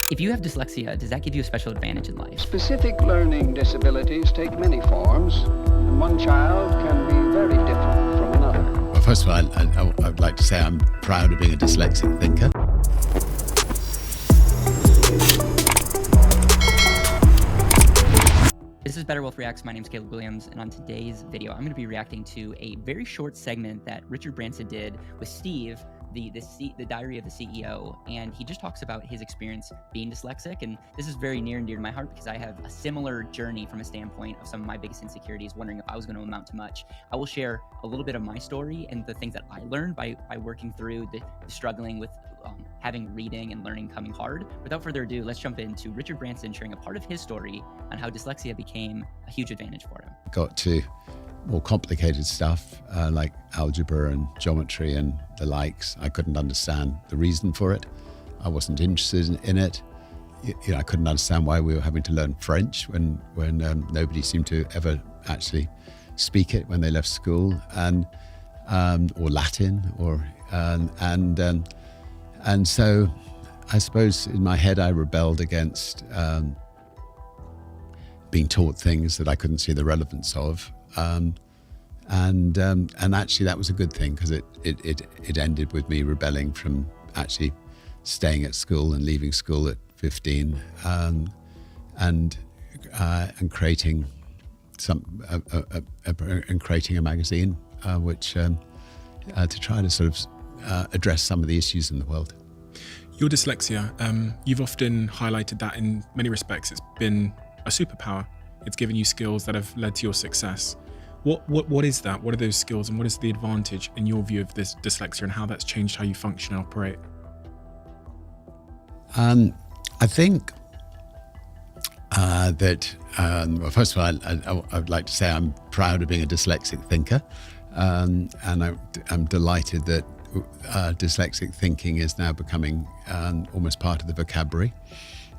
If you have dyslexia, does that give you a special advantage in life? Specific learning disabilities take many forms, and one child can be very different from another. Well, first of all, I would like to say I'm proud of being a dyslexic thinker. This is BetterWealth Reacts. My name is Caleb Williams, and on today's video, I'm going to be reacting to a very short segment that Richard Branson did with Steve, the Diary of the CEO, and he just talks about his experience being dyslexic, and this is very near and dear to my heart because I have a similar journey from a standpoint of some of my biggest insecurities, wondering if I was going to amount to much. I will share a little bit of my story and the things that I learned by working through the struggling with having reading and learning coming hard. Without further ado, let's jump into Richard Branson sharing a part of his story on how dyslexia became a huge advantage for him. Got to more complicated stuff like algebra and geometry and the likes. I couldn't understand the reason for it. I wasn't interested in it. I couldn't understand why we were having to learn French when nobody seemed to ever actually speak it when they left school, and or Latin, and so I suppose in my head I rebelled against being taught things that I couldn't see the relevance of. And actually that was a good thing, because it ended with me rebelling from actually staying at school and leaving school at 15, and creating creating a magazine which to try to sort of address some of the issues in the world. Your dyslexia, you've often highlighted that in many respects it's been a superpower. It's given you skills that have led to your success. What is that? What are those skills, and what is the advantage in your view of this dyslexia, and how that's changed how you function and operate? I think that, well, first of all, I would like to say I'm proud of being a dyslexic thinker, and I'm delighted that dyslexic thinking is now becoming almost part of the vocabulary,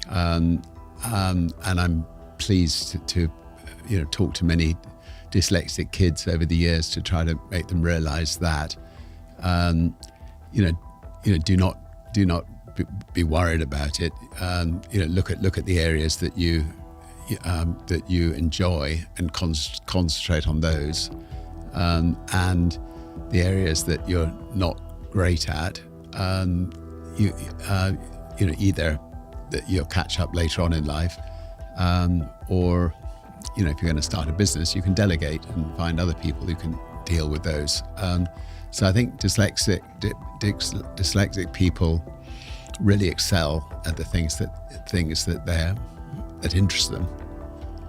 and I'm pleased to talk to many dyslexic kids over the years to try to make them realize that do not be worried about it. Look at the areas that you enjoy and concentrate on those, and the areas that you're not great at, either that you'll catch up later on in life, or if you're going to start a business, you can delegate and find other people who can deal with those. So I think dyslexic people really excel at the things that interest them.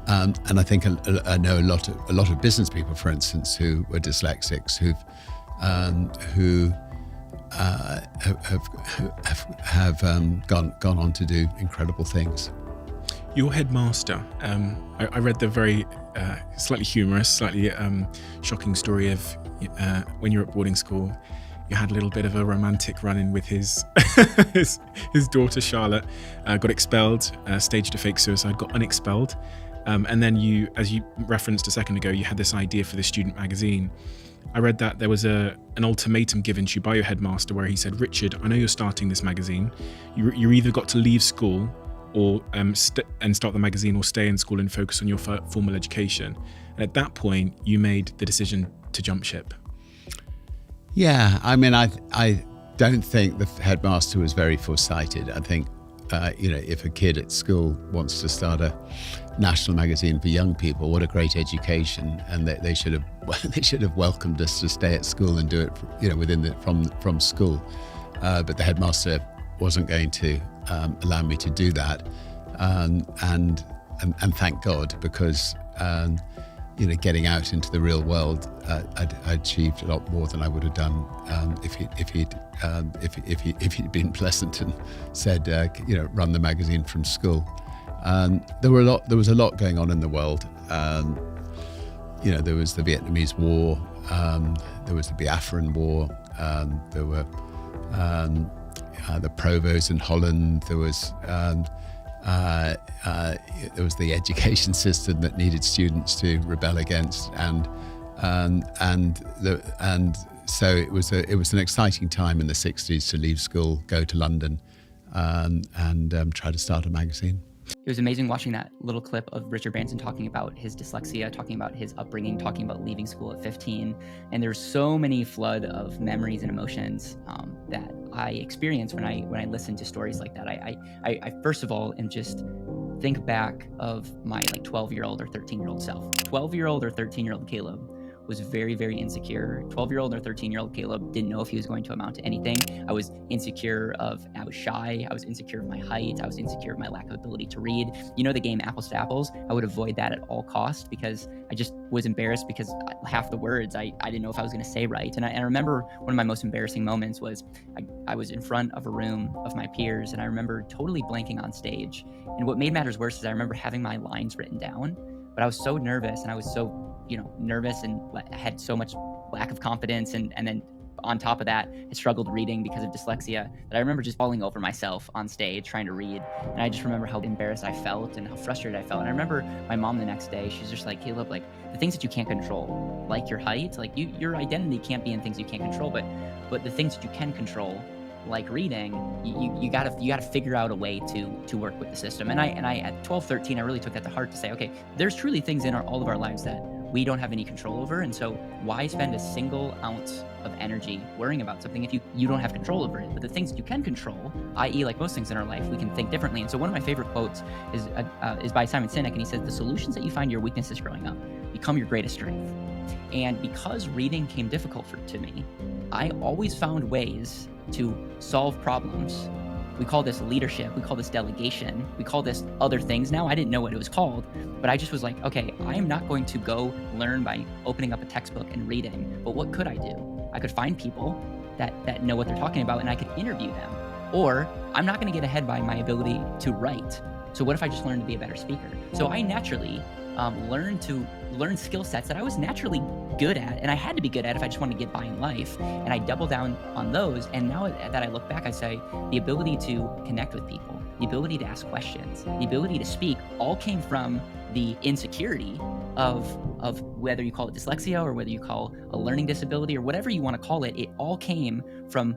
And I think I know a lot of business people, for instance, who were dyslexics, who have gone on to do incredible things. Your headmaster, I read the very slightly humorous, slightly shocking story of when you were at boarding school, you had a little bit of a romantic run-in with his his daughter Charlotte, got expelled, staged a fake suicide, got unexpelled, and then you, as you referenced a second ago, you had this idea for the student magazine. I read that there was an ultimatum given to you by your headmaster where he said, Richard, I know you're starting this magazine. You either got to leave school or and start the magazine, or stay in school and focus on your formal education. And at that point, you made the decision to jump ship. Yeah, I mean, I don't think the headmaster was very foresighted. I think, if a kid at school wants to start a national magazine for young people, what a great education, and they should have welcomed us to stay at school and do it, from school. But the headmaster wasn't going to allow me to do that, and thank God, because getting out into the real world, I achieved a lot more than I would have done if he'd been pleasant and said, run the magazine from school. There was a lot going on in the world. There was the Vietnamese War, there was the Biafran War, there were the Provos in Holland, there was the education system that needed students to rebel against, and so it was an exciting time in the 60s to leave school, go to London, and try to start a magazine. It was amazing watching that little clip of Richard Branson talking about his dyslexia, talking about his upbringing, talking about leaving school at 15. And there's so many flood of memories and emotions that I experience when I listen to stories like that. I first of all am just think back of my 12-year-old or 13-year-old self. 12-year-old or 13-year-old Caleb was very, very insecure. 12-year-old or 13-year-old Caleb didn't know if he was going to amount to anything. I was insecure I was shy. I was insecure of my height. I was insecure of my lack of ability to read. You know the game Apples to Apples? I would avoid that at all costs because I just was embarrassed because half the words I didn't know if I was going to say right. And I remember one of my most embarrassing moments was I was in front of a room of my peers, and I remember totally blanking on stage. And what made matters worse is I remember having my lines written down, but I was so nervous, and I was so nervous, and I had so much lack of confidence, and then on top of that, I struggled reading because of dyslexia, that I remember just falling over myself on stage trying to read. And I just remember how embarrassed I felt and how frustrated I felt. And I remember my mom the next day, she's just like, Caleb, the things that you can't control, like your height, your identity can't be in things you can't control, but the things that you can control, like reading, you gotta figure out a way to work with the system. And I at 12, 13, I really took that to heart to say, okay, there's truly things in all of our lives that we don't have any control over. And so why spend a single ounce of energy worrying about something if you don't have control over it? But the things that you can control, i.e. like most things in our life, we can think differently. And so one of my favorite quotes is by Simon Sinek, and he says, the solutions that you find your weaknesses growing up become your greatest strength. And because reading came difficult to me, I always found ways to solve problems. We call this leadership. We call this delegation. We call this other things now. I didn't know what it was called, but I just was like, okay, I am not going to go learn by opening up a textbook and reading, but what could I do? I could find people that know what they're talking about, and I could interview them. Or I'm not going to get ahead by my ability to write. So what if I just learn to be a better speaker? So I naturally learn skill sets that I was naturally good at, and I had to be good at if I just wanted to get by in life. And I doubled down on those. And now that I look back, I say the ability to connect with people, the ability to ask questions, the ability to speak all came from the insecurity of whether you call it dyslexia or whether you call a learning disability or whatever you want to call it. It all came from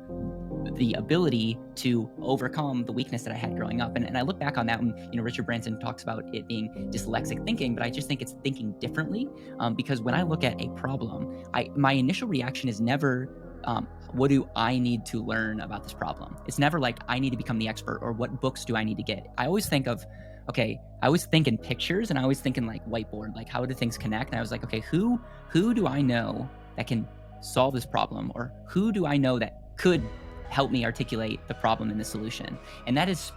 the ability to overcome the weakness that I had growing up. And I look back on that, and Richard Branson talks about it being dyslexic thinking, but I just think it's thinking differently, because when I look at a problem, my initial reaction is never, what do I need to learn about this problem? It's never like I need to become the expert or what books do I need to get. I always think of, okay, I always think in pictures, and I always think in whiteboard, how do things connect? And I was like, okay, who do I know that can solve this problem, or who do I know that could help me articulate the problem and the solution? And that has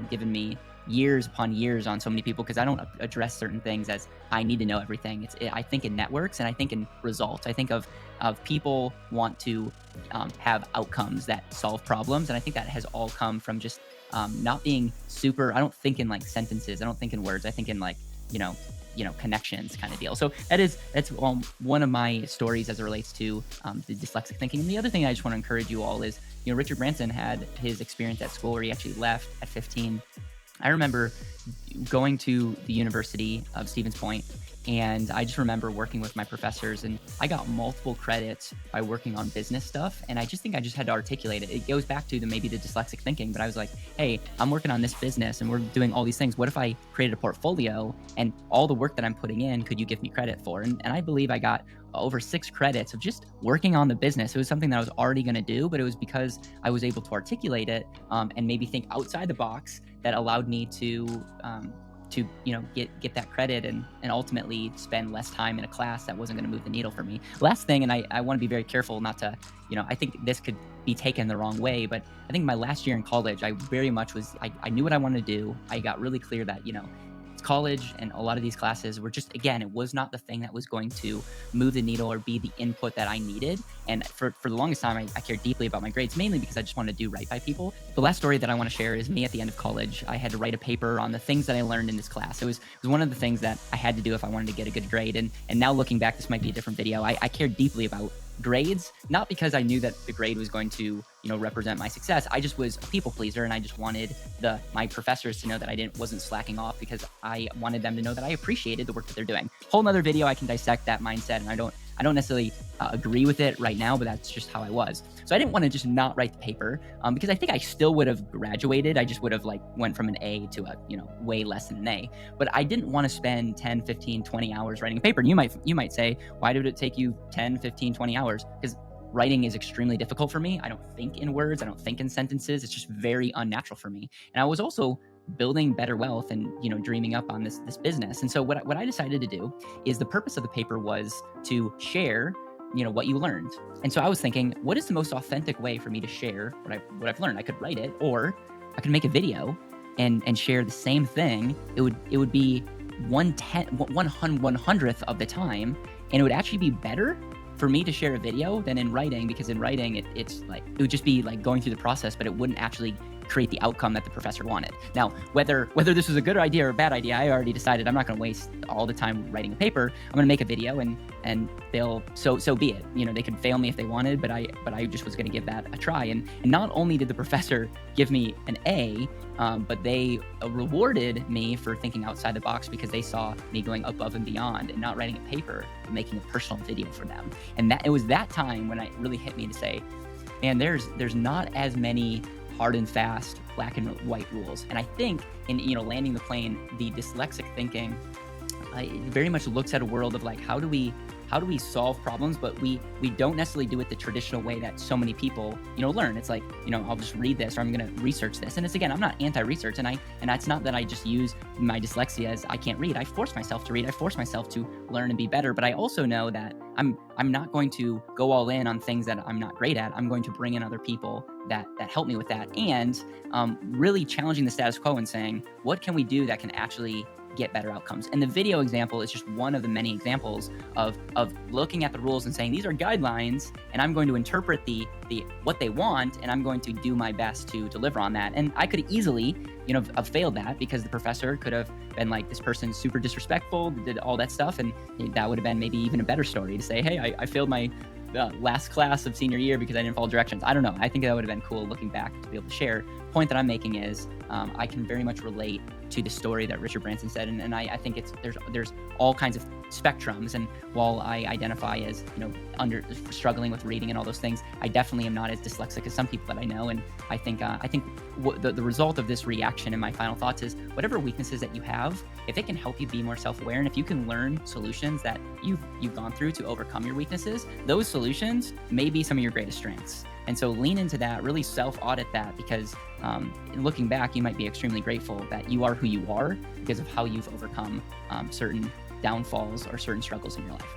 given me years upon years on so many people, because I don't address certain things as I need to know everything. I think in networks, and I think in results. I think of people want to have outcomes that solve problems, and I think that has all come from just not being super. I don't think in sentences. I don't think in words. I think in connections kind of deal. So that's one of my stories as it relates to the dyslexic thinking. And the other thing I just want to encourage you all is, Richard Branson had his experience at school where he actually left at 15. I remember going to the University of Stevens Point, and I just remember working with my professors, and I got multiple credits by working on business stuff. And I just think I just had to articulate it. It goes back to maybe the dyslexic thinking, but I was like, hey, I'm working on this business and we're doing all these things. What if I created a portfolio, and all the work that I'm putting in, could you give me credit for? And I believe I got over 6 credits of just working on the business. It was something that I was already going to do, but it was because I was able to articulate it and maybe think outside the box that allowed me to get that credit and ultimately spend less time in a class that wasn't going to move the needle for me. Last thing, and I want to be very careful not to, I think this could be taken the wrong way, but I think my last year in college, I very much I knew what I wanted to do. I got really clear that, it's college, and a lot of these classes were just, again, it was not the thing that was going to move the needle or be the input that I needed. And for the longest time, I cared deeply about my grades, mainly because I just wanted to do right by people. The last story that I want to share is me at the end of college. I had to write a paper on the things that I learned in this class. It was one of the things that I had to do if I wanted to get a good grade. And now looking back, this might be a different video. I cared deeply about grades, not because I knew that the grade was going to, represent my success. I just was a people pleaser, and I just wanted my professors to know that I wasn't slacking off, because I wanted them to know that I appreciated the work that they're doing. Whole nother video, I can dissect that mindset, and I don't I don't necessarily agree with it right now, but that's just how I was. So I didn't want to just not write the paper because I think I still would have graduated. I just would have went from an A to a, way less than an A. But I didn't want to spend 10, 15, 20 hours writing a paper. And you might say, why did it take you 10, 15, 20 hours? Because writing is extremely difficult for me. I don't think in words. I don't think in sentences. It's just very unnatural for me. And I was also building BetterWealth and, dreaming up on this business. And so what I decided to do is the purpose of the paper was to share, what you learned. And so I was thinking, what is the most authentic way for me to share what I've learned? I could write it, or I could make a video and share the same thing. It would be 1/100th of the time, and it would actually be better for me to share a video than in writing, because in writing it would just be like going through the process, but it wouldn't actually create the outcome that the professor wanted. Now, whether this was a good idea or a bad idea, I already decided I'm not going to waste all the time writing a paper. I'm going to make a video and they'll so be it. They could fail me if they wanted, but I just was going to give that a try. And not only did the professor give me an A, but they rewarded me for thinking outside the box, because they saw me going above and beyond and not writing a paper, but making a personal video for them. And it was that time when it really hit me to say, man, there's not as many hard and fast black and white rules. And I think in landing the plane, the dyslexic thinking very much looks at a world of how do we solve problems, but we don't necessarily do it the traditional way that so many people learn. It's I'll just read this, or I'm going to research this. And it's, again, I'm not anti-research, and that's not that I just use my dyslexia as I can't read. I force myself to read. I force myself to learn and be better. But I also know that I'm not going to go all in on things that I'm not great at. I'm going to bring in other people that help me with that, and really challenging the status quo and saying, what can we do that can actually get better outcomes? And the video example is just one of the many examples of looking at the rules and saying, these are guidelines, and I'm going to interpret the what they want, and I'm going to do my best to deliver on that. And I could easily have failed that, because the professor could have been like, this person's super disrespectful, did all that stuff, and that would have been maybe even a better story to say, hey, I failed my last class of senior year because I didn't follow directions. I don't know. I think that would have been cool looking back to be able to share. Point that I'm making is I can very much relate to the story that Richard Branson said, and I think there's all kinds of spectrums. And while I identify as struggling with reading and all those things, I definitely am not as dyslexic as some people that I know. And I think the result of this reaction and my final thoughts is, whatever weaknesses that you have, if it can help you be more self-aware, and if you can learn solutions that you've gone through to overcome your weaknesses, those solutions may be some of your greatest strengths. And so lean into that, really self-audit that, because looking back, you might be extremely grateful that you are who you are because of how you've overcome certain downfalls or certain struggles in your life.